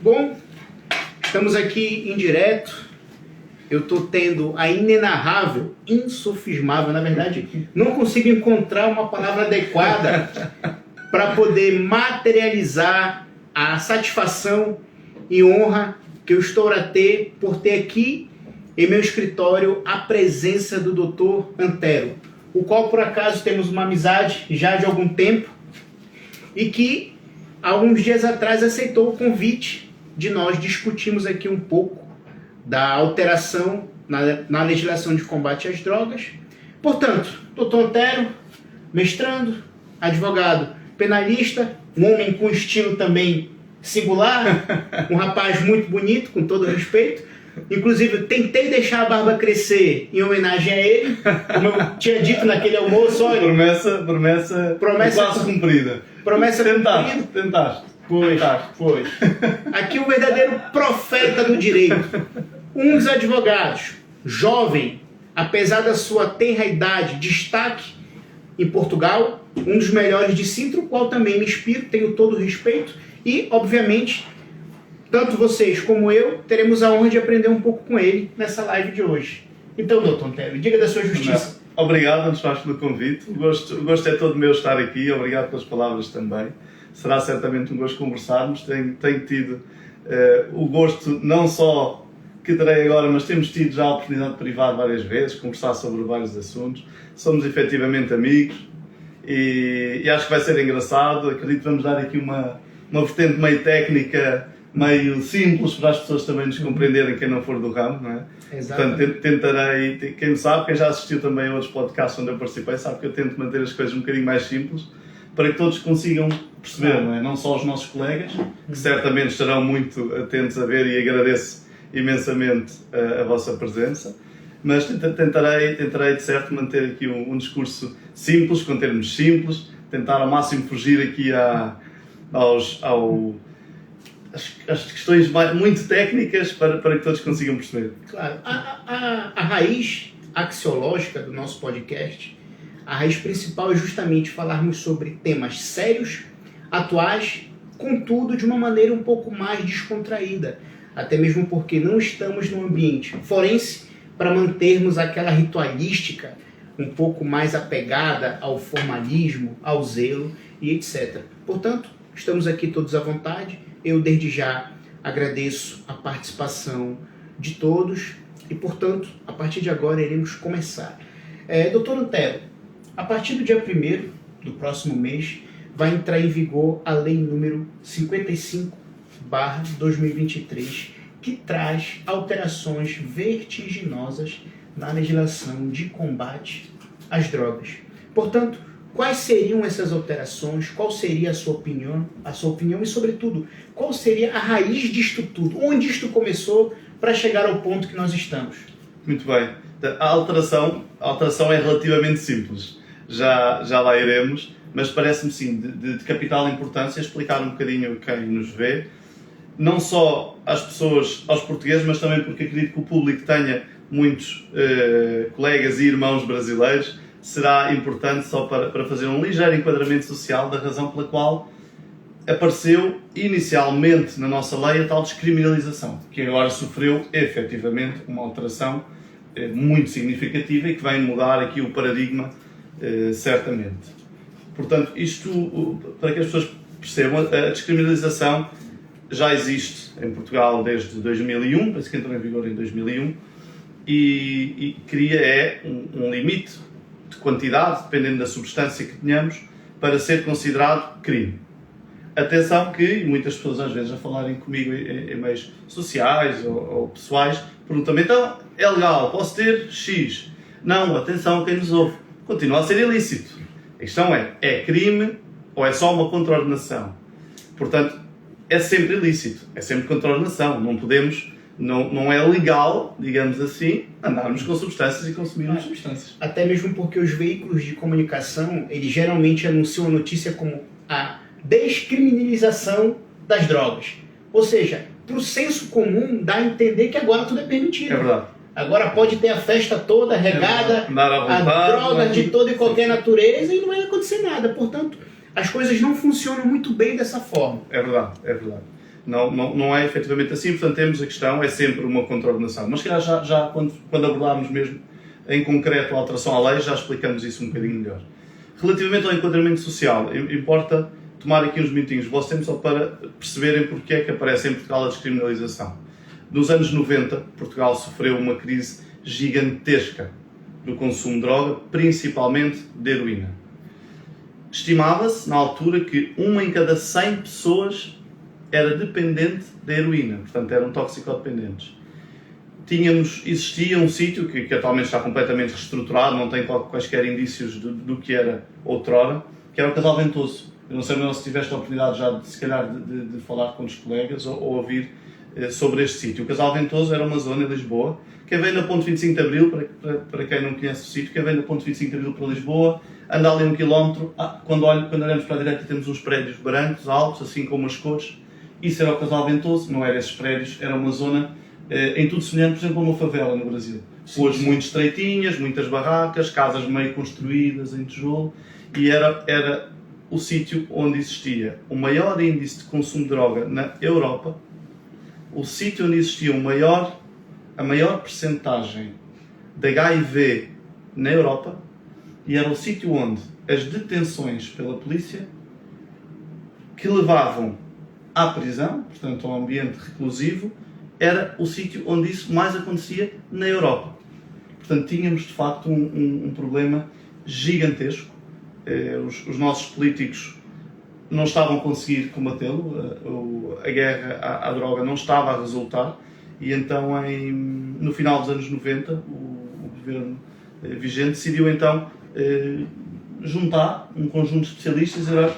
Bom, estamos aqui em direto. Eu estou tendo a inenarrável, insofismável, na verdade, não consigo encontrar uma palavra adequada para poder materializar a satisfação e honra que eu estou a ter por ter aqui em meu escritório a presença do Dr. Antero, o qual por acaso temos uma amizade já de algum tempo e que alguns dias atrás aceitou o convite de nós discutirmos aqui um pouco da alteração na legislação de combate às drogas. Portanto, Dr. Antero, mestrando, advogado, penalista, um homem com estilo também singular, um rapaz muito bonito, com todo respeito. Inclusive, eu tentei deixar a barba crescer em homenagem a ele, como eu tinha dito naquele almoço. Olha, promessa quase cumprida. Promessa cumprida. Tentaste. Pois. Aqui o verdadeiro profeta do direito. Um dos advogados, jovem, apesar da sua tenra idade, destaque em Portugal, um dos melhores de Sintra, o qual também me inspiro, tenho todo o respeito e, obviamente, tanto vocês como eu teremos a honra de aprender um pouco com ele nessa live de hoje. Então, doutor Antero, diga da sua justiça. Obrigado, antes de mais, pelo convite. O gosto é todo meu estar aqui. Obrigado pelas palavras também. Será certamente um gosto conversarmos. Tenho tido o gosto, não só que terei agora, mas temos tido já a oportunidade de privar várias vezes, conversar sobre vários assuntos. Somos efetivamente amigos e acho que vai ser engraçado. Acredito que vamos dar aqui uma vertente meio técnica, meio simples, para as pessoas também nos compreenderem, quem não for do ramo, não é? Exatamente. Portanto, tentarei, quem me sabe, quem já assistiu também a outros podcasts onde eu participei, sabe que eu tento manter as coisas um bocadinho mais simples, para que todos consigam perceber, não é? Não só os nossos colegas, que certamente estarão muito atentos a ver, e agradeço imensamente a vossa presença, mas tentarei de certo manter aqui um discurso simples, com termos simples, tentar ao máximo fugir aqui as questões muito técnicas para que todos consigam perceber. Claro. A raiz axiológica do nosso podcast, a raiz principal é justamente falarmos sobre temas sérios, atuais, contudo de uma maneira um pouco mais descontraída. Até mesmo porque não estamos num ambiente forense para mantermos aquela ritualística um pouco mais apegada ao formalismo, ao zelo e etc. Portanto, estamos aqui todos à vontade. Eu, desde já, agradeço a participação de todos e, portanto, a partir de agora, iremos começar. Doutor Antero, a partir do dia 1º do próximo mês, vai entrar em vigor a Lei número 55/2023, que traz alterações vertiginosas na legislação de combate às drogas. Portanto, quais seriam essas alterações? Qual seria a sua opinião e, sobretudo, qual seria a raiz disto tudo? Onde isto começou para chegar ao ponto que nós estamos? Muito bem. A alteração é relativamente simples. Já lá iremos, mas parece-me sim de capital importância explicar um bocadinho quem nos vê, não só às pessoas, aos portugueses, mas também porque acredito que o público tenha muitos colegas e irmãos brasileiros. Será importante só para fazer um ligeiro enquadramento social da razão pela qual apareceu inicialmente na nossa lei a tal descriminalização, que agora sofreu efetivamente uma alteração muito significativa e que vem mudar aqui o paradigma certamente. Portanto, isto, para que as pessoas percebam, a descriminalização já existe em Portugal desde 2001, parece que entrou em vigor em 2001, e cria um limite de quantidade, dependendo da substância que tenhamos, para ser considerado crime. Atenção que muitas pessoas às vezes a falarem comigo em meios sociais ou pessoais, perguntam-me, então é legal, posso ter X? Não, atenção quem nos ouve, continua a ser ilícito. A questão é crime ou é só uma contraordenação? Portanto, é sempre ilícito, é sempre contraordenação, não é legal, digamos assim, andarmos com substâncias e consumirmos substâncias. Até mesmo porque os veículos de comunicação, eles geralmente anunciam a notícia como a descriminalização das drogas. Ou seja, para o senso comum, dá a entender que agora tudo é permitido. É verdade. Agora pode ter a festa toda regada a drogas de toda e qualquer natureza e não vai acontecer nada. Portanto, as coisas não funcionam muito bem dessa forma. É verdade, é verdade. Não é efetivamente assim, portanto temos a questão, é sempre uma contraordenação. Mas se calhar já quando abordarmos mesmo em concreto a alteração à lei, já explicamos isso um bocadinho melhor. Relativamente ao enquadramento social, importa tomar aqui uns minutinhos, vosso tempo, só para perceberem porque é que aparece em Portugal a descriminalização. Nos anos 90, Portugal sofreu uma crise gigantesca do consumo de droga, principalmente de heroína. Estimava-se, na altura, que 1 em cada 100 pessoas era dependente da heroína, portanto eram toxicodependentes. Existia um sítio que atualmente está completamente reestruturado, não tem quaisquer indícios do que era outrora, que era o Casal Ventoso. Eu não sei se tiveste a oportunidade já, se calhar, de falar com os colegas ou ouvir sobre este sítio. O Casal Ventoso era uma zona em Lisboa. Quem vem da Ponte 25 de Abril, para quem não conhece o sítio, quem vem da Ponte 25 de Abril para Lisboa, anda ali 1 quilómetro, quando olhamos para a direita temos uns prédios brancos, altos, assim com umas cores. Isso era o Casal Ventoso, não eram esses prédios, era uma zona em tudo semelhante, por exemplo, a uma favela no Brasil. Ruas muito estreitinhas, muitas barracas, casas meio construídas em tijolo, e era o sítio onde existia o maior índice de consumo de droga na Europa, o sítio onde existia a maior percentagem de HIV na Europa, e era o sítio onde as detenções pela polícia que levavam à prisão, portanto ao ambiente reclusivo, era o sítio onde isso mais acontecia na Europa. Portanto, tínhamos de facto um problema gigantesco. Os nossos políticos não estavam a conseguir combatê-lo, a guerra à droga não estava a resultar, e então no final dos anos 90 o governo vigente decidiu então juntar um conjunto de especialistas e dizer: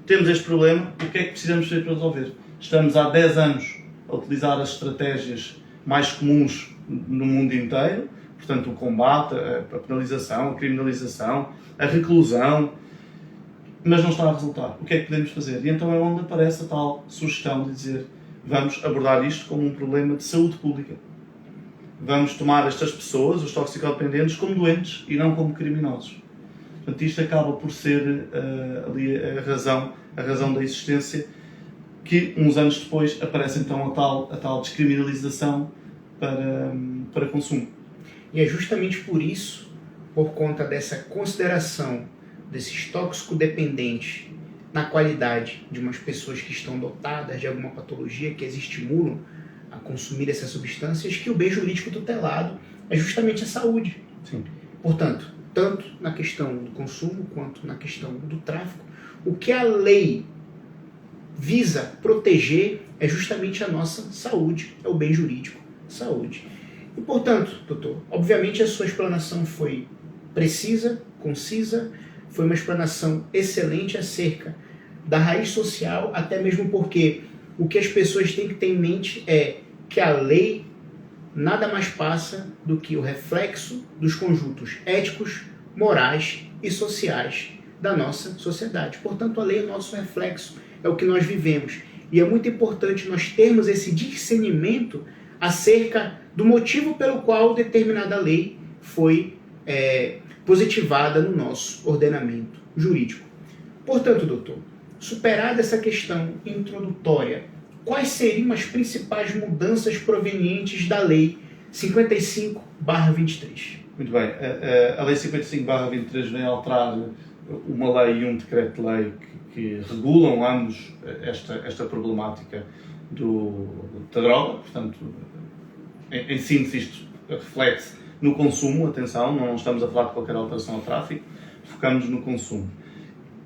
temos este problema, o que é que precisamos fazer para resolver? Estamos há 10 anos a utilizar as estratégias mais comuns no mundo inteiro, portanto o combate, a penalização, a criminalização, a reclusão, mas não está a resultar. O que é que podemos fazer? E então é onde aparece a tal sugestão de dizer: vamos abordar isto como um problema de saúde pública. Vamos tomar estas pessoas, os toxicodependentes, como doentes e não como criminosos. Portanto, isto acaba por ser ali a razão da existência, que uns anos depois aparece então a tal descriminalização para consumo. E é justamente por isso, por conta dessa consideração desses toxicodependentes na qualidade de umas pessoas que estão dotadas de alguma patologia que as estimulam a consumir essas substâncias, que o bem jurídico tutelado é justamente a saúde. Sim. Portanto, tanto na questão do consumo quanto na questão do tráfico, o que a lei visa proteger é justamente a nossa saúde, é o bem jurídico, saúde. E, portanto, doutor, obviamente a sua explanação foi precisa, concisa, foi uma explanação excelente acerca da raiz social, até mesmo porque o que as pessoas têm que ter em mente é que a lei nada mais passa do que o reflexo dos conjuntos éticos, morais e sociais da nossa sociedade. Portanto, a lei é o nosso reflexo, é o que nós vivemos. E é muito importante nós termos esse discernimento acerca do motivo pelo qual determinada lei foi positivada no nosso ordenamento jurídico. Portanto, doutor, superada essa questão introdutória, quais seriam as principais mudanças provenientes da Lei 55/23? Muito bem. A Lei 55/23 vem alterar uma lei e um decreto-lei que regulam ambos esta problemática da droga. Portanto, em síntese, isto reflete no consumo, atenção, não estamos a falar de qualquer alteração ao tráfico, focamos no consumo.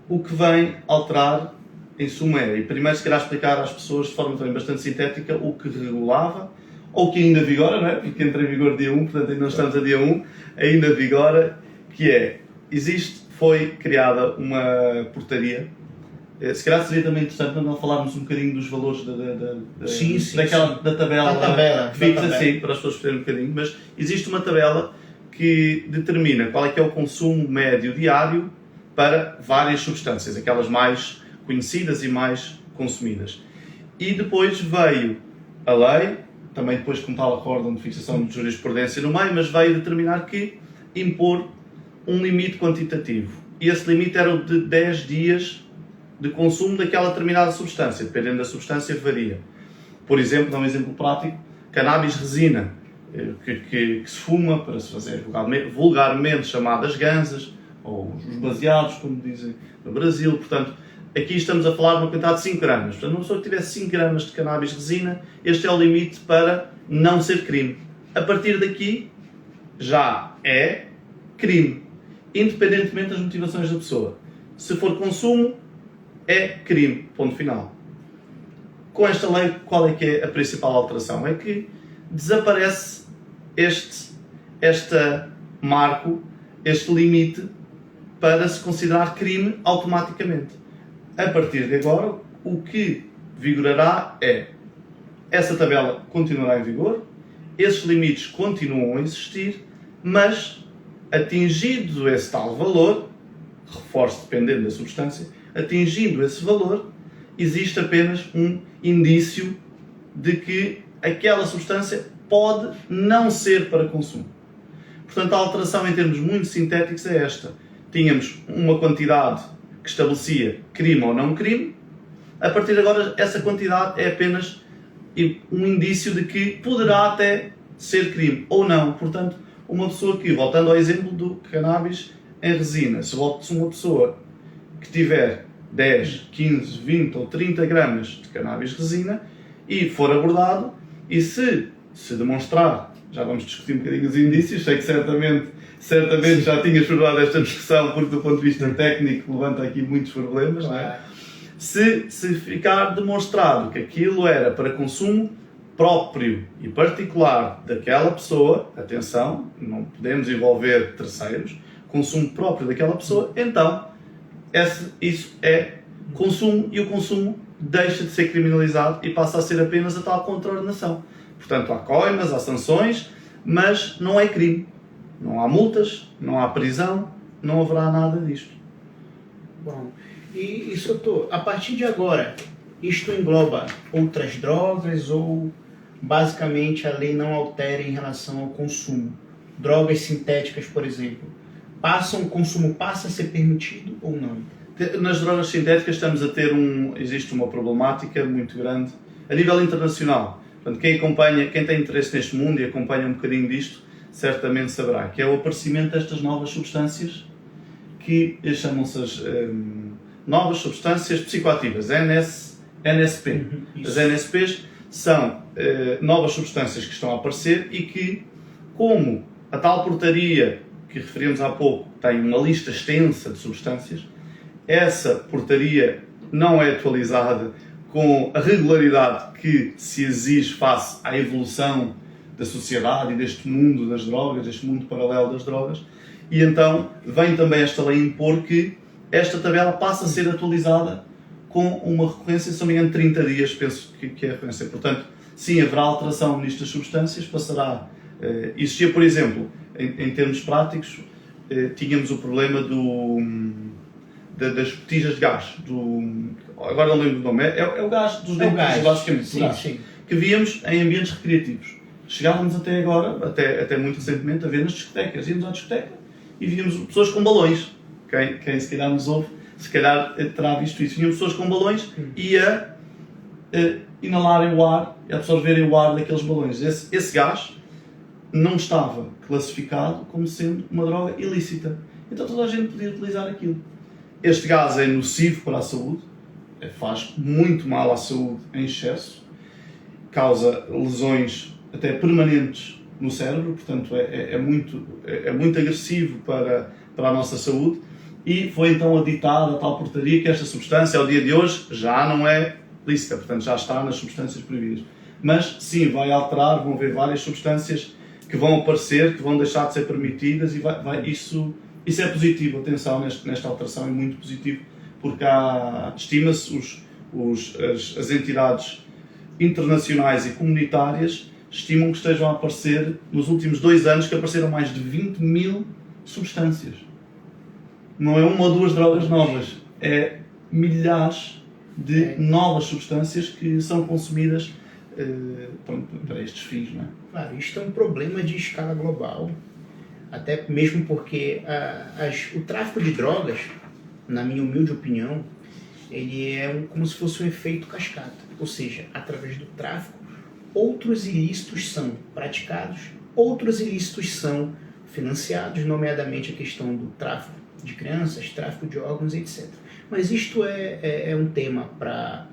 O que vem alterar, em suma, e primeiro se calhar explicar às pessoas de forma também bastante sintética o que regulava, ou que ainda vigora, não é? Porque entra em vigor dia 1, portanto ainda não estamos a dia 1, ainda vigora, que é, foi criada uma portaria. Se calhar seria também interessante não falarmos um bocadinho dos valores da tabela que fixa assim, para as pessoas perceberem um bocadinho, mas existe uma tabela que determina qual é que é o consumo médio diário para várias substâncias, aquelas mais conhecidas e mais consumidas. E depois veio a lei, também depois com tal acórdão de fixação de jurisprudência no meio, mas veio determinar que impor um limite quantitativo. E esse limite era o de 10 dias de consumo daquela determinada substância, dependendo da substância varia. Por exemplo, dá um exemplo prático, cannabis resina, que se fuma para se fazer vulgarmente chamadas ganzas, ou os baseados, como dizem no Brasil. Portanto, aqui estamos a falar de uma quantidade de 5 gramas. Portanto, uma pessoa que tivesse 5 gramas de cannabis resina, este é o limite para não ser crime. A partir daqui, já é crime, independentemente das motivações da pessoa. Se for consumo, é crime, ponto final. Com esta lei, qual é que é a principal alteração? É que desaparece este marco, este limite, para se considerar crime automaticamente. A partir de agora, o que vigorará é essa tabela continuará em vigor, esses limites continuam a existir, mas atingido esse tal valor, reforço dependendo da substância, atingindo esse valor, existe apenas um indício de que aquela substância pode não ser para consumo. Portanto, a alteração em termos muito sintéticos é esta. Tínhamos uma quantidade que estabelecia crime ou não crime. A partir de agora, essa quantidade é apenas um indício de que poderá até ser crime ou não. Portanto, uma pessoa que, voltando ao exemplo do cannabis em resina, se uma pessoa que tiver 10, 15, 20 ou 30 gramas de cannabis resina e for abordado, e se demonstrar, já vamos discutir um bocadinho os indícios, sei que certamente já tinha explorado esta discussão, porque do ponto de vista técnico levanta aqui muitos problemas, não é? Se ficar demonstrado que aquilo era para consumo próprio e particular daquela pessoa, atenção, não podemos envolver terceiros, consumo próprio daquela pessoa, então isso é consumo, e o consumo deixa de ser criminalizado e passa a ser apenas a tal contraordenação. Portanto, há coimas, há sanções, mas não é crime. Não há multas, não há prisão, não haverá nada disto. Bom, e doutor, a partir de agora, isto engloba outras drogas ou basicamente a lei não altera em relação ao consumo? Drogas sintéticas, por exemplo, o consumo passa a ser permitido ou não? Nas drogas sintéticas existe uma problemática muito grande a nível internacional. Portanto, quem tem interesse neste mundo e acompanha um bocadinho disto, certamente saberá que é o aparecimento destas novas substâncias que chamam-se as novas substâncias psicoativas, NSP. As NSPs são novas substâncias que estão a aparecer e que, como a tal portaria que referimos há pouco tem uma lista extensa de substâncias, essa portaria não é atualizada com a regularidade que se exige face à evolução da sociedade e deste mundo das drogas, deste mundo paralelo das drogas, e então vem também esta lei impor que esta tabela passa a ser atualizada com uma recorrência, se não me engano, 30 dias, penso que é a recorrência. Portanto, sim, haverá alteração nestas substâncias, passará. Existia, por exemplo, em termos práticos, tínhamos o problema das botijas de gás, agora não lembro do nome, é o gás dos dentes, basicamente, sim. Que víamos em ambientes recreativos. Chegávamos até agora, até muito recentemente, a ver nas discotecas. Íamos à discoteca e víamos pessoas com balões. Quem se calhar nos ouve, se calhar terá visto isso. Víamos pessoas com balões e a inalarem o ar, a absorverem o ar daqueles balões. Esse gás não estava classificado como sendo uma droga ilícita. Então toda a gente podia utilizar aquilo. Este gás é nocivo para a saúde, faz muito mal à saúde em excesso, causa lesões até permanentes no cérebro, portanto é muito agressivo para a nossa saúde, e foi então aditada a tal portaria que esta substância, ao dia de hoje, já não é lícita, portanto já está nas substâncias proibidas. Mas sim, vai alterar, vão haver várias substâncias que vão aparecer, que vão deixar de ser permitidas, e isso é positivo, atenção, nesta alteração é muito positivo, porque estima-se, as entidades internacionais e comunitárias estimam que estejam a aparecer, nos últimos 2 anos, que apareceram mais de 20 mil substâncias. Não é uma ou duas drogas novas, é milhares de novas substâncias que são consumidas para estes fins, não é? Claro, isto é um problema de escala global, até mesmo porque o tráfico de drogas, na minha humilde opinião, ele é como se fosse um efeito cascata. ou seja, através do tráfico, outros ilícitos são praticados, outros ilícitos são financiados, nomeadamente a questão do tráfico de crianças, tráfico de órgãos, etc. Mas isto é um tema para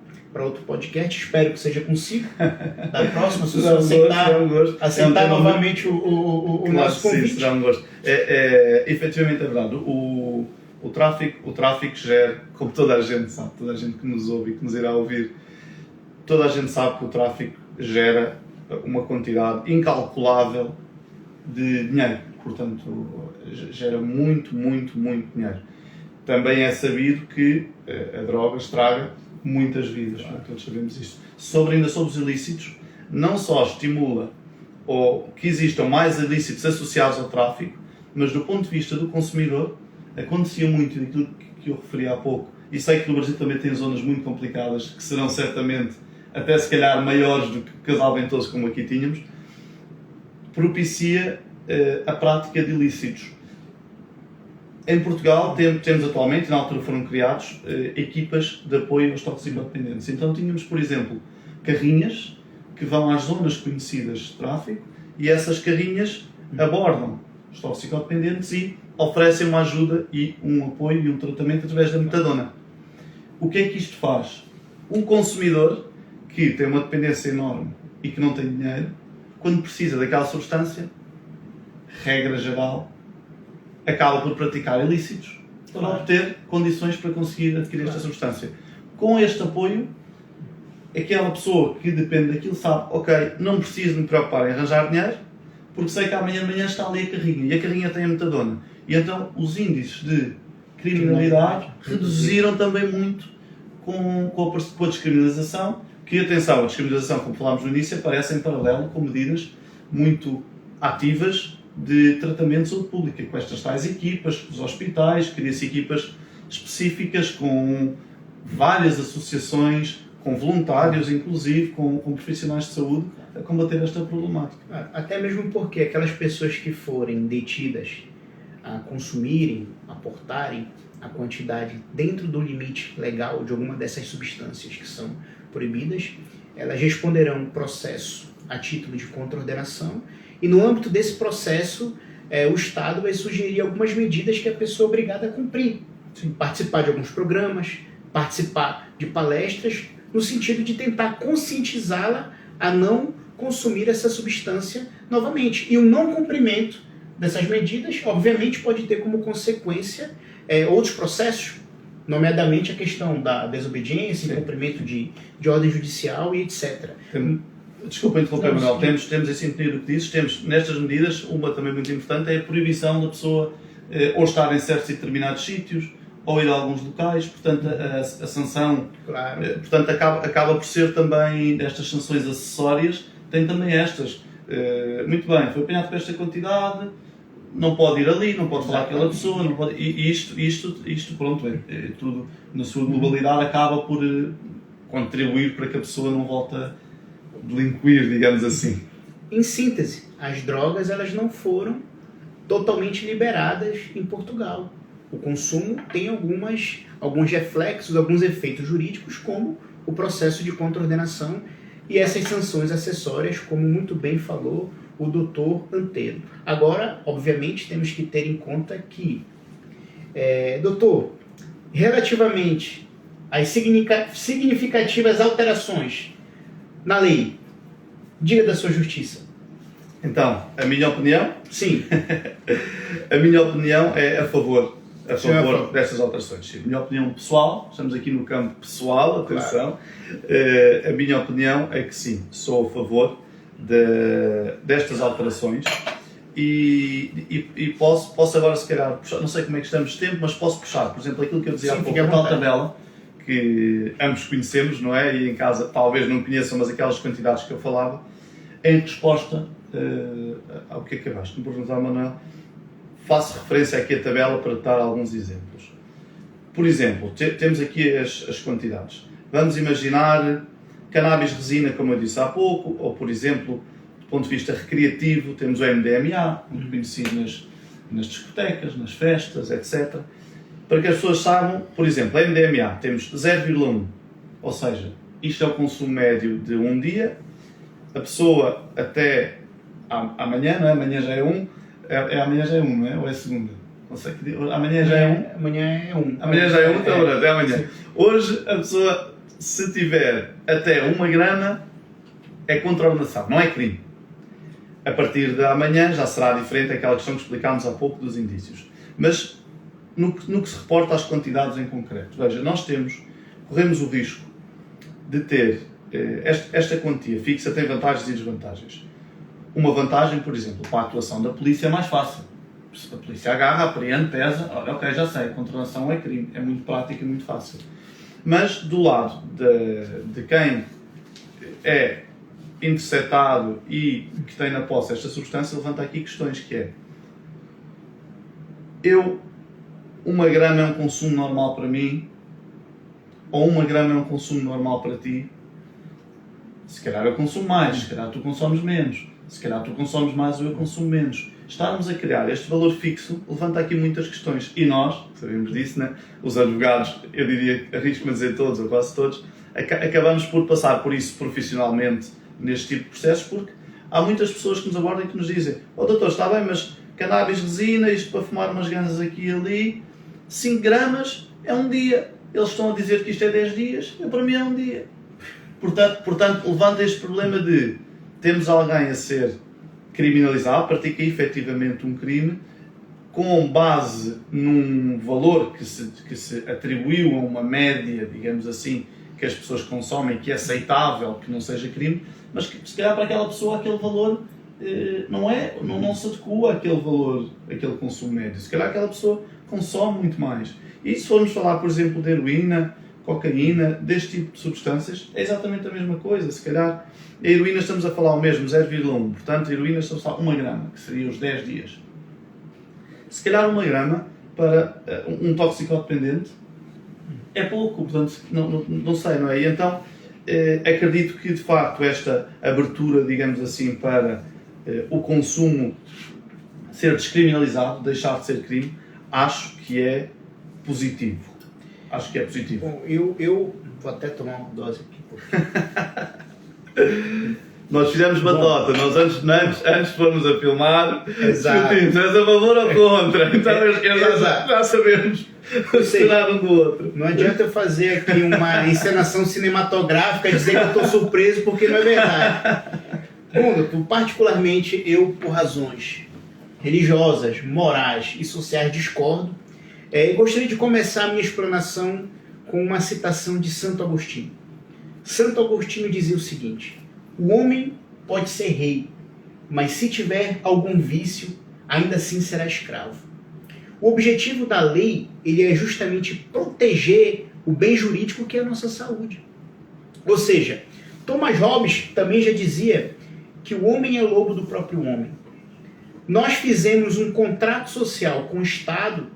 outro podcast, espero que seja consigo. Da próxima, se você aceitar novamente o nosso convite. Sim, será um gosto. Efetivamente é verdade. O tráfico gera, como toda a gente sabe, toda a gente que nos ouve e que nos irá ouvir, toda a gente sabe que o tráfico gera uma quantidade incalculável de dinheiro. Portanto, gera muito, muito, muito dinheiro. Também é sabido que a droga estraga muitas vidas, claro. Todos sabemos isto. Ainda sobre os ilícitos, não só estimula ou que existam mais ilícitos associados ao tráfico, mas do ponto de vista do consumidor, acontecia muito daquilo que eu referi há pouco, e sei que no Brasil também tem zonas muito complicadas, que serão certamente até se calhar maiores do que Casal Ventoso, como aqui tínhamos, propicia a prática de ilícitos. Em Portugal temos atualmente, na altura foram criados, equipas de apoio aos toxicodependentes. Então tínhamos, por exemplo, carrinhas que vão às zonas conhecidas de tráfico e essas carrinhas abordam os toxicodependentes e oferecem uma ajuda e um apoio e um tratamento através da metadona. O que é que isto faz? Um consumidor que tem uma dependência enorme e que não tem dinheiro, quando precisa daquela substância, regra geral, acaba por praticar ilícitos para obter condições para conseguir adquirir esta substância. Com este apoio, aquela pessoa que depende daquilo sabe, ok, não preciso me preocupar em arranjar dinheiro, porque sei que amanhã de manhã está ali a carrinha, e a carrinha tem a metadona. E então os índices de criminalidade reduziram também muito com a descriminalização, que, atenção, a descriminalização, como falámos no início, aparece em paralelo com medidas muito ativas de tratamento de saúde pública, com estas tais equipas, os hospitais, cria-se equipas específicas com várias associações, com voluntários, inclusive, com profissionais de saúde, a combater esta problemática. Até mesmo porque aquelas pessoas que forem detidas a consumirem, a portarem a quantidade dentro do limite legal de alguma dessas substâncias que são proibidas, elas responderão um processo a título de contraordenação. E no âmbito desse processo, o Estado vai sugerir algumas medidas que a pessoa é obrigada a cumprir. Sim. Participar de alguns programas, participar de palestras, no sentido de tentar conscientizá-la a não consumir essa substância novamente. E o não cumprimento dessas medidas, obviamente, pode ter como consequência outros processos, nomeadamente a questão da desobediência, cumprimento de ordem judicial e etc. Desculpa interromper, Manuel. Temos em sintonia do que dizes, temos nestas medidas, uma também muito importante, é a proibição da pessoa ou estar em certos e determinados sítios, ou ir a alguns locais, portanto a sanção, claro. Portanto acaba por ser também, estas sanções acessórias, tem também estas. Muito bem, foi apanhado com esta quantidade, não pode ir ali, não pode falar com aquela pessoa, não pode, e isto pronto, tudo na sua globalidade acaba por contribuir para que a pessoa não volte a delinquir, digamos assim. Em síntese, as drogas elas não foram totalmente liberadas em Portugal. O consumo tem alguns reflexos, alguns efeitos jurídicos, como o processo de contraordenação e essas sanções acessórias, como muito bem falou o doutor Antero. Agora, obviamente, temos que ter em conta que, doutor, relativamente às significativas alterações na lei, diga da sua justiça. Então, a minha opinião? Sim. A minha opinião é a favor destas alterações. Sim. A minha opinião pessoal, estamos aqui no campo pessoal, atenção. Claro. A minha opinião é que sim, sou a favor destas alterações e posso agora, se calhar, puxar, não sei como é que estamos de tempo, mas posso puxar, por exemplo, aquilo que eu dizia há pouco, a tal tabela, que ambos conhecemos, não é? E em casa talvez não conheçam, mas aquelas quantidades que eu falava, em resposta ao que acabaste de me perguntar, Manuel, faço referência aqui à tabela para dar alguns exemplos. Por exemplo, temos aqui as quantidades. Vamos imaginar cannabis resina, como eu disse há pouco, ou, por exemplo, do ponto de vista recreativo, temos o MDMA, muito conhecido nas discotecas, nas festas, etc. Para que as pessoas saibam, por exemplo, MDMA, temos 0,1, ou seja, isto é o consumo médio de um dia, a pessoa até amanhã, não é? Amanhã já é um, amanhã já é um, não é? Ou é segunda? Não sei que dia, amanhã já é um. Amanhã é um. Amanhã já é um, então até amanhã. Sim. Hoje a pessoa, se tiver até 1 grama, é contraordenação, não é crime. A partir de amanhã já será diferente aquela questão que explicámos há pouco dos indícios. Mas no que se reporta às quantidades em concreto, veja, nós corremos o risco de ter esta quantia fixa, tem vantagens e desvantagens. Uma vantagem, por exemplo, para a atuação da polícia é mais fácil. Se a polícia agarra, apreende, pesa, olha, ok, já sei, a contraordenação é crime, é muito prático e muito fácil. Mas do lado de quem é interceptado e que tem na posse esta substância, levanta aqui questões que é: 1 grama é um consumo normal para mim? Ou 1 grama é um consumo normal para ti? Se calhar eu consumo mais, se calhar tu consomes menos, se calhar tu consomes mais ou eu consumo menos. Estarmos a criar este valor fixo levanta aqui muitas questões. E nós, sabemos disso, né? Os advogados, eu diria, arrisco-me a dizer todos ou quase todos, acabamos por passar por isso profissionalmente neste tipo de processos, porque há muitas pessoas que nos abordam e que nos dizem: "Oh doutor, está bem, mas cannabis, resina, isto para fumar umas ganzas aqui e ali, 5 gramas é um dia. Eles estão a dizer que isto é 10 dias, para mim é um dia." Portanto, levanta este problema de temos alguém a ser criminalizado, pratica efetivamente um crime, com base num valor que se atribuiu a uma média, digamos assim, que as pessoas consomem, que é aceitável, que não seja crime, mas que se calhar para aquela pessoa aquele valor não se adequa àquele valor, àquele consumo médio. Se calhar aquela pessoa consome muito mais. E se formos falar, por exemplo, de heroína, cocaína, deste tipo de substâncias, é exatamente a mesma coisa. Se calhar a heroína estamos a falar o mesmo, 0,1. Portanto, a heroína estamos a falar 1 grama, que seria os 10 dias. Se calhar 1 grama para um toxicodependente é pouco, portanto, não sei, não é? E então, acredito que, de facto, esta abertura, digamos assim, para o consumo ser descriminalizado, deixar de ser crime, acho que é positivo. Acho que é positivo. Bom, eu vou até tomar uma dose aqui. Nós fizemos batota, nós antes fomos a filmar, discutimos, és a favor ou contra? Então já sabemos um do outro. Não adianta eu fazer aqui uma encenação cinematográfica e dizer que eu estou surpreso, porque não é verdade. Bom, particularmente eu, por razões religiosas, morais e sociais, discordo. Gostaria de começar a minha explanação com uma citação de Santo Agostinho. Santo Agostinho dizia o seguinte: o homem pode ser rei, mas se tiver algum vício, ainda assim será escravo. O objetivo da lei ele é justamente proteger o bem jurídico que é a nossa saúde. Ou seja, Thomas Hobbes também já dizia que o homem é lobo do próprio homem. Nós fizemos um contrato social com o Estado,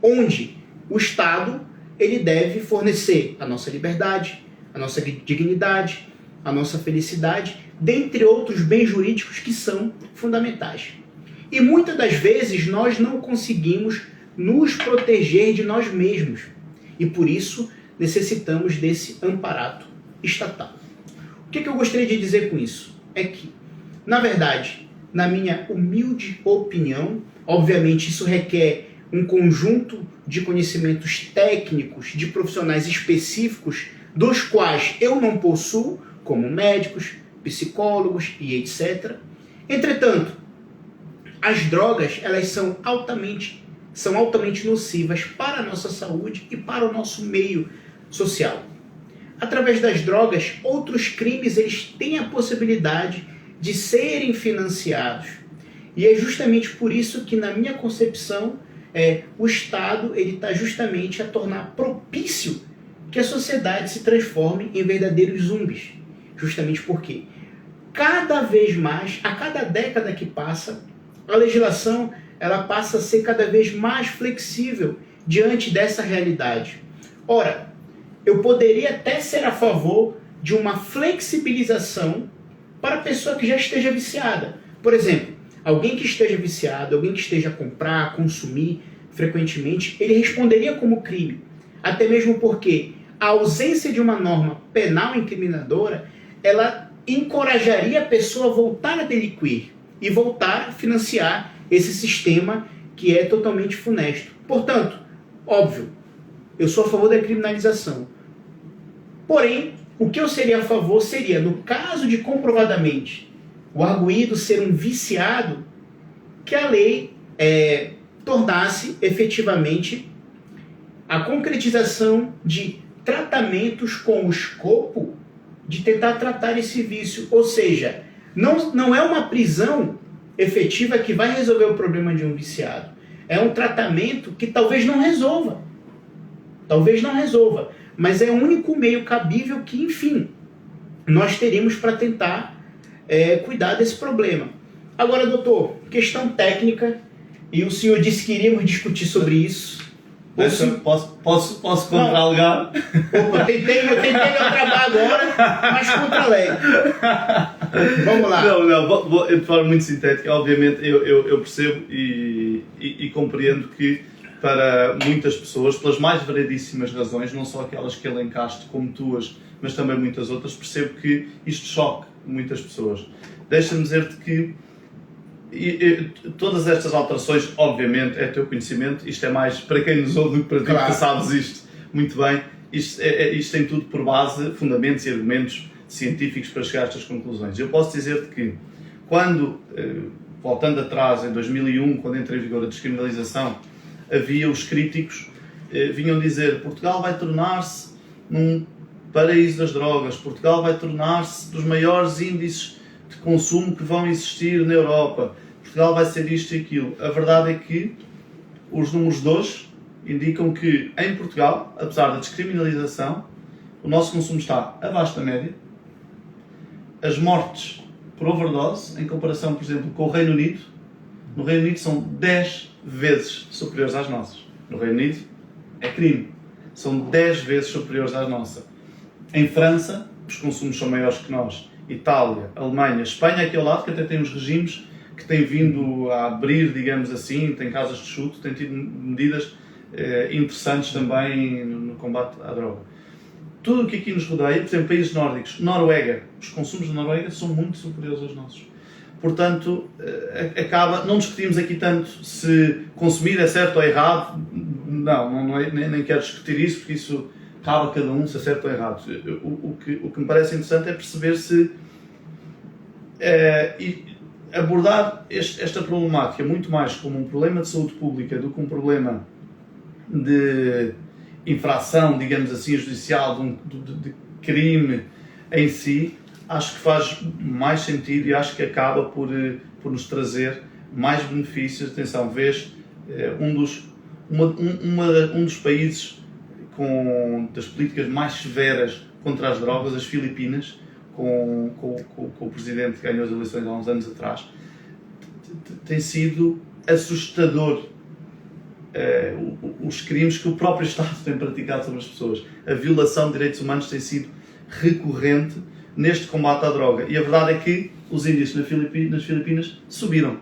onde o Estado ele deve fornecer a nossa liberdade, a nossa dignidade, a nossa felicidade, dentre outros bens jurídicos que são fundamentais. E muitas das vezes nós não conseguimos nos proteger de nós mesmos. E por isso necessitamos desse amparato estatal. O que eu gostaria de dizer com isso? É que, na verdade, na minha humilde opinião, obviamente isso requer um conjunto de conhecimentos técnicos de profissionais específicos, dos quais eu não possuo, como médicos, psicólogos e etc. Entretanto, as drogas elas são altamente nocivas para a nossa saúde e para o nosso meio social. Através das drogas, outros crimes eles têm a possibilidade de serem financiados. E é justamente por isso que, na minha concepção, o Estado está justamente a tornar propício que a sociedade se transforme em verdadeiros zumbis. Justamente porque cada vez mais, a cada década que passa, a legislação ela passa a ser cada vez mais flexível diante dessa realidade. Ora, eu poderia até ser a favor de uma flexibilização para a pessoa que já esteja viciada. Por exemplo, alguém que esteja viciado, alguém que esteja a comprar, a consumir frequentemente, ele responderia como crime. Até mesmo porque a ausência de uma norma penal incriminadora, ela encorajaria a pessoa a voltar a delinquir e voltar a financiar esse sistema que é totalmente funesto. Portanto, óbvio, eu sou a favor da criminalização. Porém, o que eu seria a favor seria, no caso de comprovadamente o arguido ser um viciado, que a lei tornasse efetivamente a concretização de tratamentos com o escopo de tentar tratar esse vício. Ou seja, não é uma prisão efetiva que vai resolver o problema de um viciado. É um tratamento que talvez não resolva. Mas é o único meio cabível que, enfim, nós teríamos para tentar cuidar desse problema. Agora, doutor, questão técnica, e o senhor disse que iríamos discutir sobre isso. Posso contra-alegar? Opa, eu tentei trabalhar agora, mas contra-alega. Vamos lá. Não, vou de forma muito sintética. Obviamente, eu percebo e compreendo que para muitas pessoas, pelas mais variedíssimas razões, não só aquelas que elencaste como tuas, mas também muitas outras, percebo que isto choque muitas pessoas. Deixa-me dizer-te que todas estas alterações, obviamente, é teu conhecimento, isto é mais para quem nos ouve do que para ti, claro, que sabes isto muito bem. Isto tem tudo por base, fundamentos e argumentos científicos para chegar a estas conclusões. Eu posso dizer-te que, quando, voltando atrás, em 2001, quando entrou em vigor a descriminalização, havia os críticos, vinham dizer: Portugal vai tornar-se num paraíso das drogas, Portugal vai tornar-se dos maiores índices de consumo que vão existir na Europa, Portugal vai ser isto e aquilo. A verdade é que os números de hoje indicam que, em Portugal, apesar da descriminalização, o nosso consumo está abaixo da média. As mortes por overdose, em comparação, por exemplo, com o Reino Unido, no Reino Unido são 10 vezes superiores às nossas. No Reino Unido é crime. São 10 vezes superiores à nossa. Em França, os consumos são maiores que nós. Itália, Alemanha, Espanha, aqui ao lado, que até tem uns regimes que têm vindo a abrir, digamos assim, tem casas de chute, têm tido medidas interessantes também no combate à droga. Tudo o que aqui nos rodeia, por exemplo, países nórdicos, Noruega, os consumos da Noruega são muito superiores aos nossos. Portanto, não discutimos aqui tanto se consumir é certo ou errado. Não é, nem quero discutir isso, porque isso cabe a cada um se é certo ou errado. O que me parece interessante é perceber se abordar esta problemática muito mais como um problema de saúde pública do que um problema de infração, digamos assim, judicial, de crime em si, acho que faz mais sentido e acho que acaba por nos trazer mais benefícios. Atenção, vês um dos países das políticas mais severas contra as drogas, as Filipinas, com o presidente que ganhou as eleições há uns anos atrás, tem sido assustador os crimes que o próprio Estado tem praticado sobre as pessoas. A violação de direitos humanos tem sido recorrente neste combate à droga. E a verdade é que os índices nas Filipinas subiram.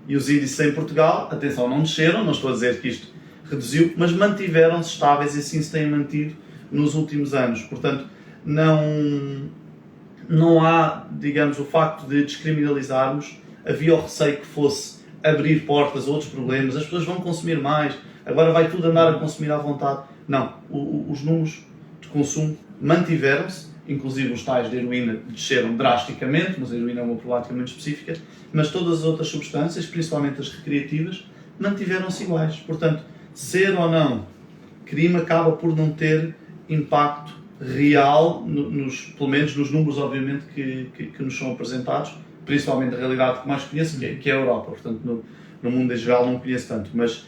E os índices em Portugal, atenção, não desceram, não estou a dizer que isto reduziu, mas mantiveram-se estáveis e assim se têm mantido nos últimos anos. Portanto, não há, digamos, o facto de descriminalizarmos, havia o receio que fosse abrir portas a outros problemas, as pessoas vão consumir mais, agora vai tudo andar a consumir à vontade. Não, os números de consumo mantiveram-se, inclusive os tais de heroína desceram drasticamente, mas a heroína é uma problemática muito específica, mas todas as outras substâncias, principalmente as recreativas, mantiveram-se iguais. Portanto, ser ou não crime acaba por não ter impacto real, pelo menos nos números, obviamente, que nos são apresentados, principalmente a realidade que mais conheço, que é a Europa. Portanto, no mundo em geral não conheço tanto, mas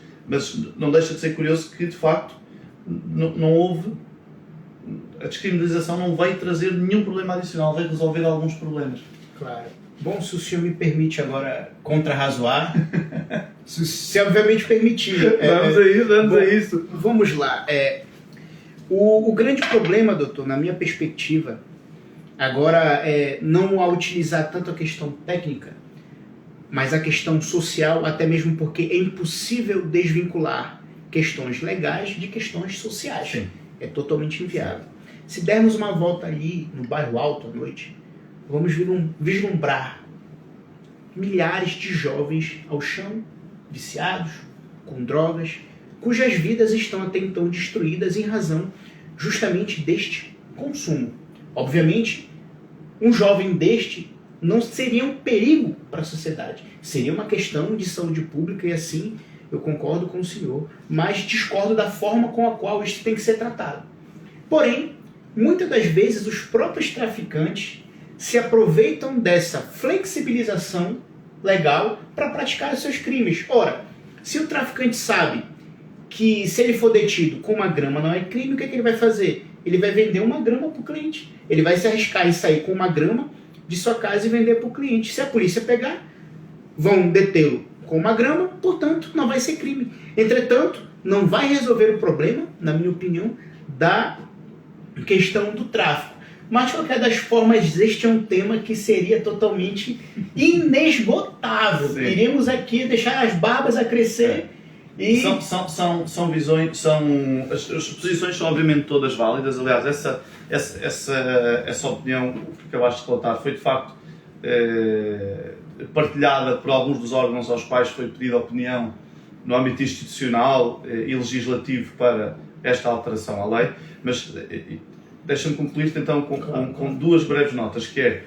não deixa de ser curioso que, de facto, não houve... A descriminalização não veio trazer nenhum problema adicional, veio resolver alguns problemas. Claro. Bom, se o senhor me permite agora contra-razoar, se obviamente permitir. Vamos a isso. Vamos lá. O grande problema, doutor, na minha perspectiva, agora não a utilizar tanto a questão técnica, mas a questão social, até mesmo porque é impossível desvincular questões legais de questões sociais. Sim. É totalmente inviável. Se dermos uma volta ali no bairro Alto à noite, vamos vislumbrar milhares de jovens ao chão, viciados, com drogas, cujas vidas estão até então destruídas em razão justamente deste consumo. Obviamente, um jovem deste não seria um perigo para a sociedade, seria uma questão de saúde pública e assim eu concordo com o senhor, mas discordo da forma com a qual isso tem que ser tratado. Porém, muitas das vezes os próprios traficantes se aproveitam dessa flexibilização legal para praticar os seus crimes. Ora, se o traficante sabe que se ele for detido com 1 grama não é crime, o que ele vai fazer? Ele vai vender 1 grama para o cliente. Ele vai se arriscar em sair com 1 grama de sua casa e vender para o cliente. Se a polícia pegar, vão detê-lo com 1 grama, portanto, não vai ser crime. Entretanto, não vai resolver o problema, na minha opinião, da questão do tráfico. Mas, de qualquer das formas, este é um tema que seria totalmente inesgotável. Sim. Iremos aqui deixar as barbas a crescer. E... São visões, as posições são obviamente todas válidas. Aliás, essa opinião que acabaste de relatar foi de facto partilhada por alguns dos órgãos aos quais foi pedida opinião no âmbito institucional e legislativo para esta alteração à lei. Mas deixa-me concluir-te então com 2 breves notas, que é,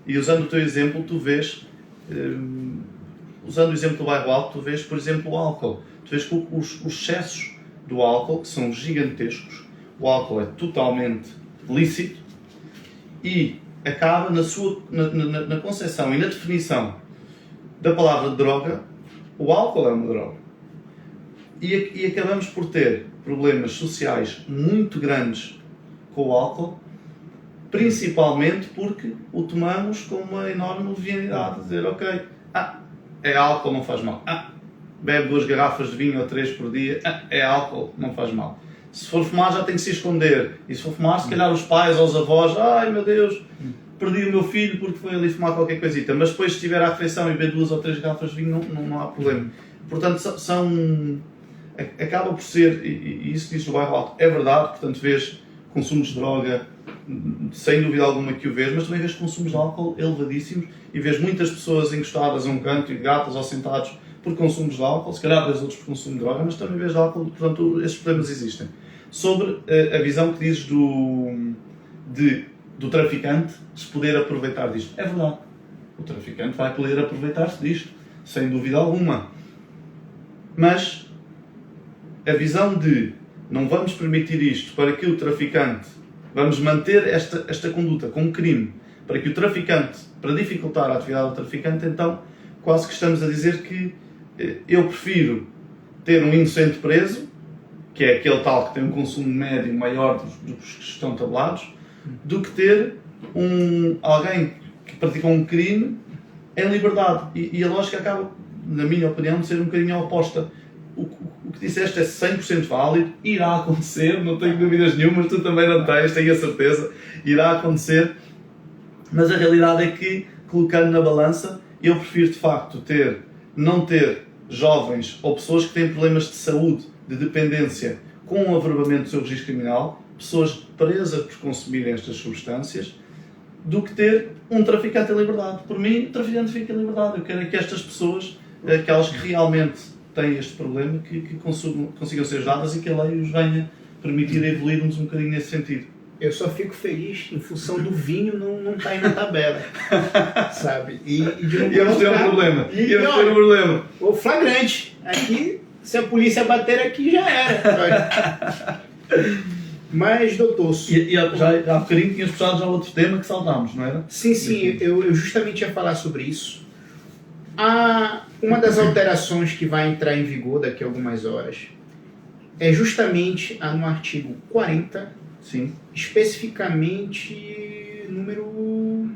e usando o teu exemplo, tu vês, usando o exemplo do bairro Alto, tu vês, por exemplo, o álcool. Tu vês que os excessos do álcool, que são gigantescos, o álcool é totalmente lícito e acaba na concepção e na definição da palavra droga, o álcool é uma droga. E acabamos por ter problemas sociais muito grandes com o álcool, principalmente porque o tomamos com uma enorme leviandade, dizer, ok, é álcool, não faz mal. Bebe 2 garrafas de vinho ou 3 por dia, é álcool, não faz mal. Se for fumar já tem que se esconder. E se for fumar, se calhar os pais ou os avós, ai meu Deus, perdi o meu filho porque foi ali fumar qualquer coisita. Mas depois se tiver à refeição e beber 2 ou 3 garrafas de vinho, não há problema. Portanto, acaba por ser, e isso diz o bairro Alto, é verdade, portanto vês consumos de droga, sem dúvida alguma que o vês, mas também vês consumos de álcool elevadíssimos e vês muitas pessoas encostadas a um canto e gatas ou sentados por consumos de álcool, se calhar vês outros por consumo de droga, mas também vês de álcool, portanto esses problemas existem. Sobre a visão que dizes do traficante se poder aproveitar disto. É verdade, o traficante vai poder aproveitar-se disto, sem dúvida alguma. Mas a visão de não vamos permitir isto para que o traficante, vamos manter esta conduta como crime, para que o traficante, para dificultar a atividade do traficante, então quase que estamos a dizer que eu prefiro ter um inocente preso, que é aquele tal que tem um consumo médio maior dos que estão tabelados, do que ter alguém que praticou um crime em liberdade. E a lógica acaba, na minha opinião, de ser um bocadinho oposta. O que disseste é 100% válido, irá acontecer, não tenho dúvidas nenhumas, tu também não tens, tenho a certeza, irá acontecer, mas a realidade é que, colocando na balança, eu prefiro de facto não ter jovens ou pessoas que têm problemas de saúde, de dependência, com um averbamento do seu registro criminal, pessoas presas por consumirem estas substâncias, do que ter um traficante em liberdade. Por mim, o traficante fica em liberdade. Eu quero que estas pessoas, aquelas que realmente têm este problema, que consigam ser ajudadas e que a lei os venha permitir evoluirmos um bocadinho nesse sentido. Eu só fico feliz em função do vinho não estar aí na tabela, sabe? E íamos ter um problema. O flagrante. Aqui, se a polícia bater aqui, já era. Mas, doutor... Já há bocadinho tínhamos puxado já outro tema que saltámos, não era? Sim, eu justamente ia falar sobre isso. Uma das alterações que vai entrar em vigor daqui a algumas horas é justamente no artigo 40, sim, especificamente número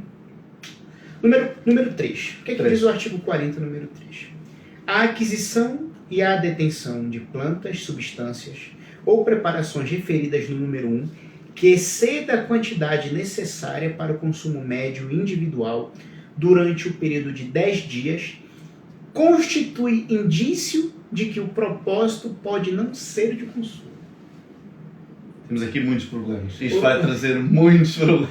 3. O que é que diz o artigo 40, número 3? A aquisição e a detenção de plantas, substâncias ou preparações referidas no número 1 que exceda a quantidade necessária para o consumo médio individual durante o período de 10 dias constitui indício de que o propósito pode não ser de consumo. temos aqui muitos problemas. Isto vai trazer muitos problemas.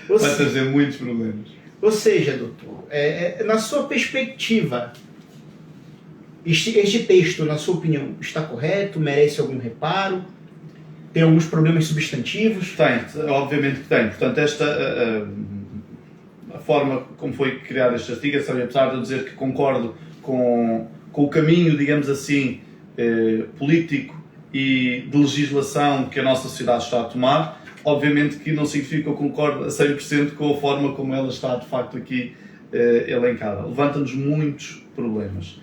Vai trazer muitos problemas. Ou seja, doutor, na sua perspectiva, este texto, na sua opinião, está correto? Merece algum reparo? Tem alguns problemas substantivos? Tem, obviamente que tem. Portanto, a forma como foi criado este artigo, apesar de eu dizer que concordo com o caminho, digamos assim, político e de legislação que a nossa sociedade está a tomar, obviamente que não significa que eu concordo a 100% com a forma como ela está, de facto, aqui elencada. Levanta-nos muitos problemas.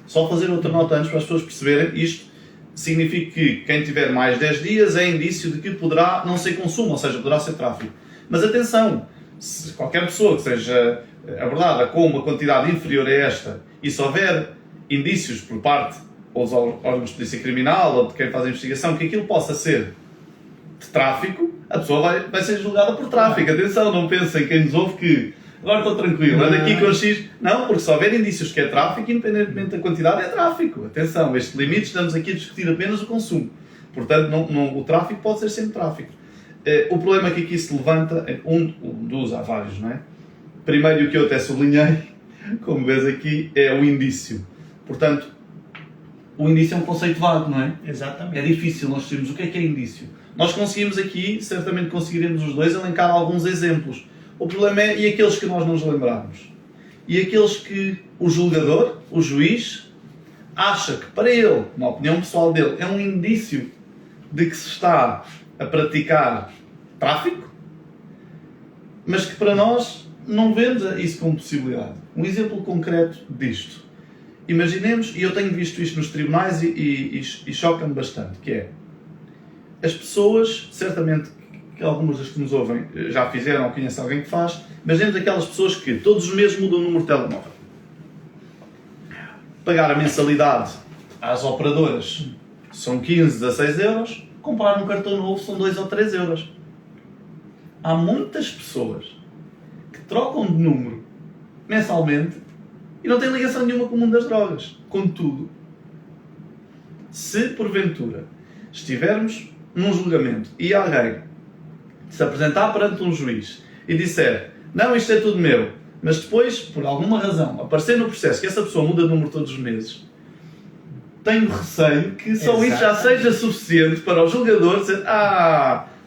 Só fazer outra nota antes para as pessoas perceberem, isto significa que quem tiver mais 10 dias é indício de que poderá não ser consumo, ou seja, poderá ser tráfico. Mas atenção, se qualquer pessoa que seja abordada com uma quantidade inferior a esta e se houver indícios por parte ou dos órgãos de polícia criminal ou de quem faz a investigação que aquilo possa ser de tráfico, a pessoa vai ser julgada por tráfico. Atenção, não pensem quem nos ouve que agora estou tranquilo, ando aqui com X. Não, porque se houver indícios que é tráfico, independentemente da quantidade, é tráfico. Atenção, este limite estamos aqui a discutir apenas o consumo. Portanto, o tráfico pode ser sempre tráfico. O problema que aqui se levanta, há vários, não é? Primeiro, e o que eu até sublinhei, como vês aqui, é o indício. Portanto, o indício é um conceito vago, não é? Exatamente. É difícil nós sabermos o que é indício. Nós conseguimos aqui, certamente conseguiremos os dois, elencar alguns exemplos. O problema é, e aqueles que nós não nos lembrarmos? E aqueles que o julgador, o juiz, acha que para ele, na opinião pessoal dele, é um indício de que se está a praticar tráfico, mas que para nós não vemos isso como possibilidade. Um exemplo concreto disto. Imaginemos, e eu tenho visto isto nos tribunais e choca-me bastante, que é, as pessoas, certamente que algumas das que nos ouvem já fizeram ou conhecem alguém que faz, mas temos aquelas pessoas que todos os meses mudam o número de telemóvel. Pagar a mensalidade às operadoras são 15, 16 euros, comprar um cartão novo são 2 ou 3 euros. Há muitas pessoas que trocam de número mensalmente e não têm ligação nenhuma com o mundo das drogas. Contudo, se porventura estivermos num julgamento e alguém se apresentar perante um juiz e disser não, isto é tudo meu, mas depois, por alguma razão, aparecer no processo que essa pessoa muda de número todos os meses, tenho receio que só isso já seja suficiente para o julgador dizer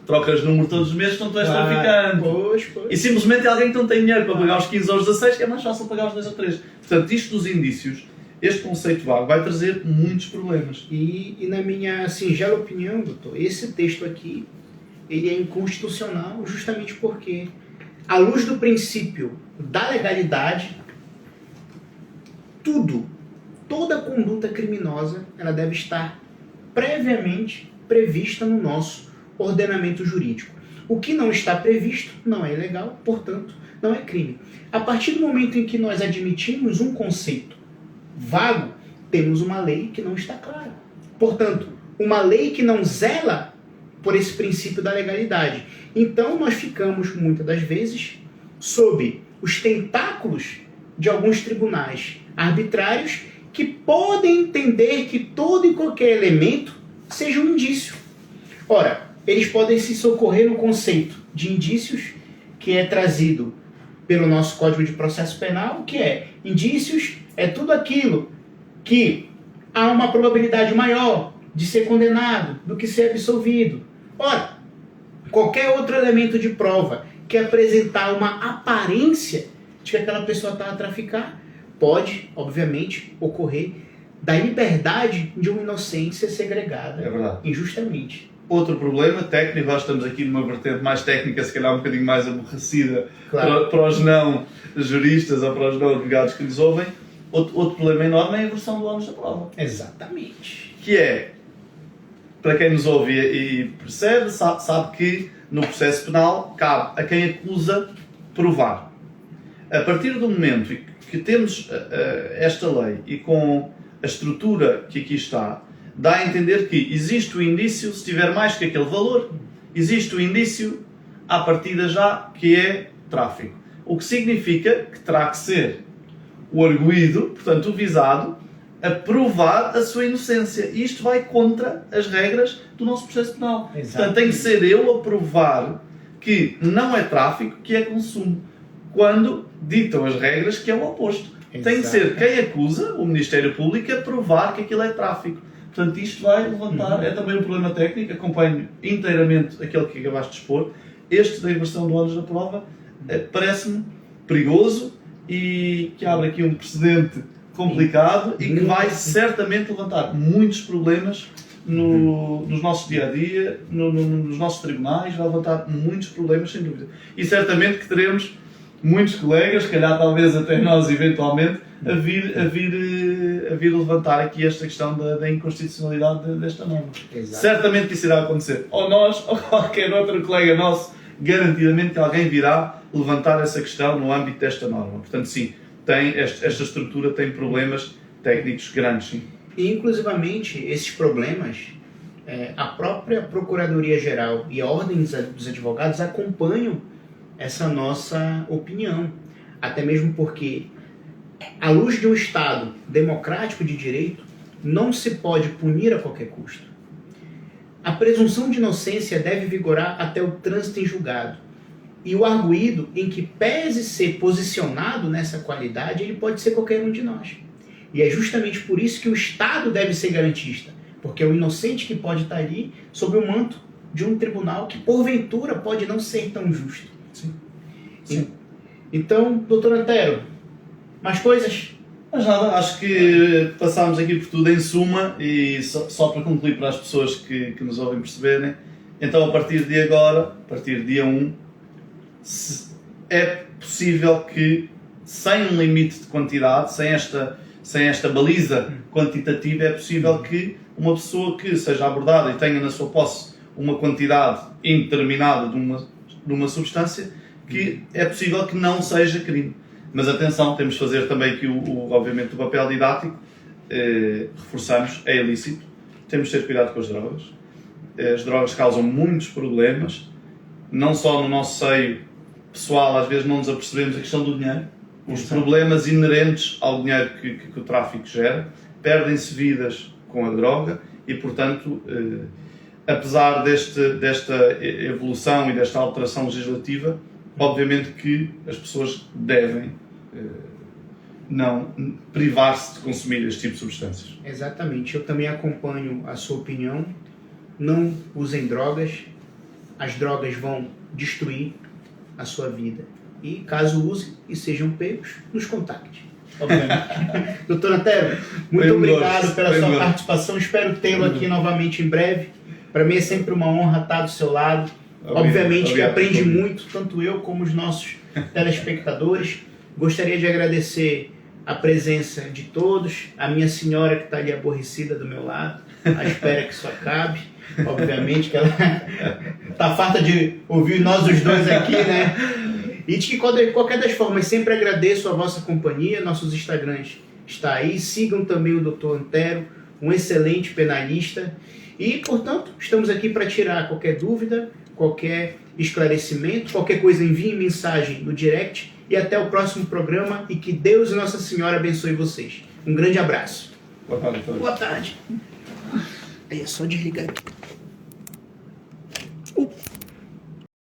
trocas de número todos os meses, não tu és traficante. Pois. E simplesmente é alguém que não tem dinheiro para pagar os 15 ou os 16, que é mais fácil pagar os 2 ou 3. Portanto, isto dos indícios, este conceito vago, vai trazer muitos problemas. E na minha singela opinião, doutor, esse texto aqui, ele é inconstitucional justamente porque, à luz do princípio da legalidade, toda conduta criminosa, ela deve estar previamente prevista no nosso ordenamento jurídico. O que não está previsto não é ilegal, portanto, não é crime. A partir do momento em que nós admitimos um conceito vago, temos uma lei que não está clara. Portanto, uma lei que não zela por esse princípio da legalidade. Então, nós ficamos, muitas das vezes, sob os tentáculos de alguns tribunais arbitrários que podem entender que todo e qualquer elemento seja um indício. Ora, eles podem se socorrer no conceito de indícios que é trazido pelo nosso Código de Processo Penal, que é indícios é tudo aquilo que há uma probabilidade maior de ser condenado do que ser absolvido. Ora, qualquer outro elemento de prova que apresentar uma aparência de que aquela pessoa está a traficar, pode, obviamente, ocorrer da liberdade de uma inocência segregada injustamente. Outro problema técnico, nós estamos aqui numa vertente mais técnica, se calhar um bocadinho mais aborrecida, claro, para os não juristas ou para os não advogados que nos ouvem. Outro problema enorme é a inversão do ónus da prova. Exatamente. Que é, para quem nos ouve e percebe, sabe que no processo penal cabe a quem acusa provar. A partir do momento que temos esta lei e com a estrutura que aqui está, dá a entender que existe o indício, se tiver mais que aquele valor, existe o indício à partida já que é tráfico. O que significa que terá que ser o arguido, portanto o visado, a provar a sua inocência. E isto vai contra as regras do nosso processo penal. Exatamente. Portanto, tem que ser eu a provar que não é tráfico, que é consumo. Quando ditam as regras que é o oposto. Tem que ser quem acusa, o Ministério Público, a provar que aquilo é tráfico. Portanto, isto vai levantar, é também um problema técnico, acompanho inteiramente aquele que acabaste de expor. Este da inversão do ónus da prova parece-me perigoso e que abre aqui um precedente complicado e que vai certamente levantar muitos problemas nos nossos dia-a-dia, nos nossos tribunais, vai levantar muitos problemas, sem dúvida. E certamente que teremos muitos colegas, se calhar talvez até nós eventualmente, a vir levantar aqui esta questão da inconstitucionalidade desta norma. Exato. Certamente que isso irá acontecer. Ou nós, ou qualquer outro colega nosso, garantidamente que alguém virá levantar essa questão no âmbito desta norma. Portanto, sim, esta estrutura tem problemas técnicos grandes, sim. E, inclusivamente, esses problemas, a própria Procuradoria-Geral e a Ordem dos Advogados acompanham essa nossa opinião. Até mesmo porque, à luz de um Estado democrático de direito, não se pode punir a qualquer custo. A presunção de inocência deve vigorar até o trânsito em julgado. E o arguido, em que pese ser posicionado nessa qualidade, ele pode ser qualquer um de nós. E é justamente por isso que o Estado deve ser garantista, porque é o inocente que pode estar ali sob o manto de um tribunal que, porventura, pode não ser tão justo. Sim. Sim. Então, doutor Antero, mais coisas? Mas nada, acho que passámos aqui por tudo em suma e só para concluir para as pessoas que nos ouvem perceberem, então a partir de agora, a partir de dia 1, é possível que, sem um limite de quantidade, sem esta baliza quantitativa, é possível que uma pessoa que seja abordada e tenha na sua posse uma quantidade indeterminada de uma substância, que é possível que não seja crime. Mas atenção, temos de fazer também aqui, obviamente, o papel didático. Reforçamos, é ilícito. Temos de ter cuidado com as drogas. As drogas causam muitos problemas, não só no nosso seio pessoal, às vezes não nos apercebemos a questão do dinheiro, os problemas inerentes ao dinheiro que o tráfico gera, perdem-se vidas com a droga e, portanto, apesar desta evolução e desta alteração legislativa, obviamente que as pessoas devem não privar-se de consumir este tipo de substâncias. Exatamente, eu também acompanho a sua opinião. Não usem drogas, as drogas vão destruir a sua vida. E caso use e sejam pegos, nos contacte. Obviamente. Doutor Antero, muito obrigado pela sua participação. Espero tê-lo aqui novamente em breve. Para mim é sempre uma honra estar do seu lado. Obviamente que aprende muito, tanto eu como os nossos telespectadores. Gostaria de agradecer a presença de todos, a minha senhora que está ali aborrecida do meu lado, à espera que isso acabe. Obviamente que ela está farta de ouvir nós os dois aqui, né? E de que, qualquer das formas, sempre agradeço a vossa companhia. Nossos Instagrams está aí. Sigam também o Dr. Antero, um excelente penalista. E, portanto, estamos aqui para tirar qualquer dúvida, qualquer esclarecimento, qualquer coisa, envie mensagem no direct. E até o próximo programa. E que Deus e Nossa Senhora abençoe vocês. Um grande abraço. Boa tarde. Boa tarde. Aí é só desligar aqui.